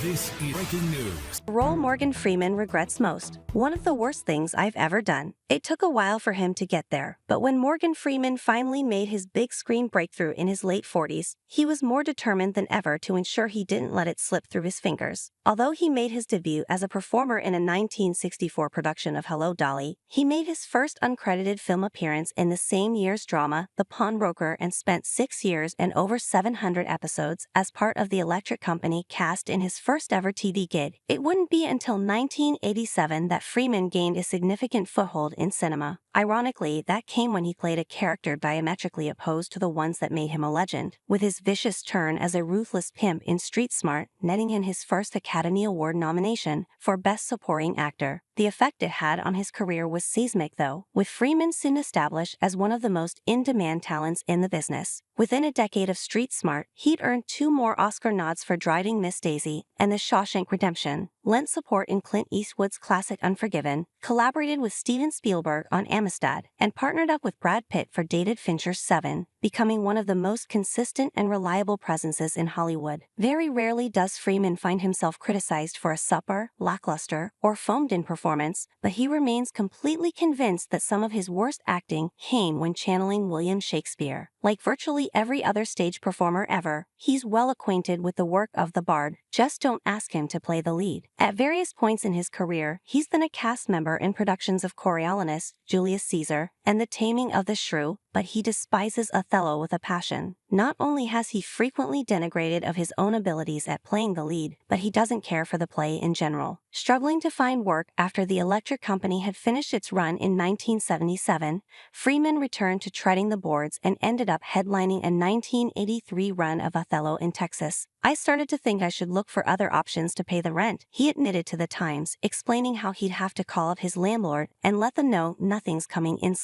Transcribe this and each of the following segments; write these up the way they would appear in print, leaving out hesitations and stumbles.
This is breaking news. The role Morgan Freeman regrets most. One of the worst things I've ever done. It took a while for him to get there, but when Morgan Freeman finally made his big screen breakthrough in his late 40s, he was more determined than ever to ensure he didn't let it slip through his fingers. Although he made his debut as a performer in a 1964 production of Hello, Dolly, he made his first uncredited film appearance in the same year's drama, The Pawnbroker, and spent 6 years and over 700 episodes as part of the electric company cast in his first ever TV gig. It wouldn't be until 1987 that Freeman gained a significant foothold in cinema. Ironically, that came when he played a character diametrically opposed to the ones that made him a legend, with his vicious turn as a ruthless pimp in Street Smart netting him his first Academy Award nomination for Best Supporting Actor. The effect it had on his career was seismic, though, with Freeman soon established as one of the most in-demand talents in the business. Within a decade of Street Smart, he'd earned 2 more Oscar nods for Driving Miss Daisy and The Shawshank Redemption, lent support in Clint Eastwood's classic Unforgiven, collaborated with Steven Spielberg on Amistad, and partnered up with Brad Pitt for David Fincher's Seven, becoming one of the most consistent and reliable presences in Hollywood. Very rarely does Freeman find himself criticized for a subpar, lackluster, or phoned-in performance, but he remains completely convinced that some of his worst acting came when channeling William Shakespeare. Like virtually every other stage performer ever, he's well acquainted with the work of the bard. Just don't ask him to play the lead. At various points in his career, he's been a cast member in productions of Coriolanus, Julius Caesar, and The Taming of the Shrew, but he despises Othello with a passion. Not only has he frequently denigrated of his own abilities at playing the lead, but he doesn't care for the play in general. Struggling to find work after the Electric Company had finished its run in 1977, Freeman returned to treading the boards and ended up headlining a 1983 run of Othello in Texas. "I started to think I should look for other options to pay the rent," he admitted to The Times, explaining how he'd have to call up his landlord and let them know nothing's coming in.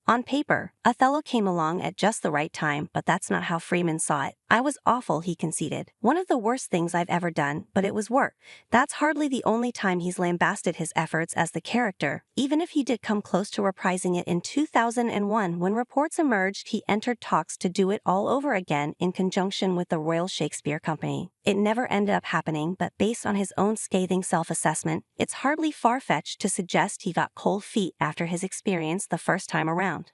On paper, Othello came along at just the right time, but that's not how Freeman saw it. "I was awful," he conceded. "One of the worst things I've ever done, but it was work." That's hardly the only time he's lambasted his efforts as the character, even if he did come close to reprising it in 2001 when reports emerged he entered talks to do it all over again in conjunction with the Royal Shakespeare Company. It never ended up happening, but based on his own scathing self-assessment, it's hardly far-fetched to suggest he got cold feet after his experience the first time around.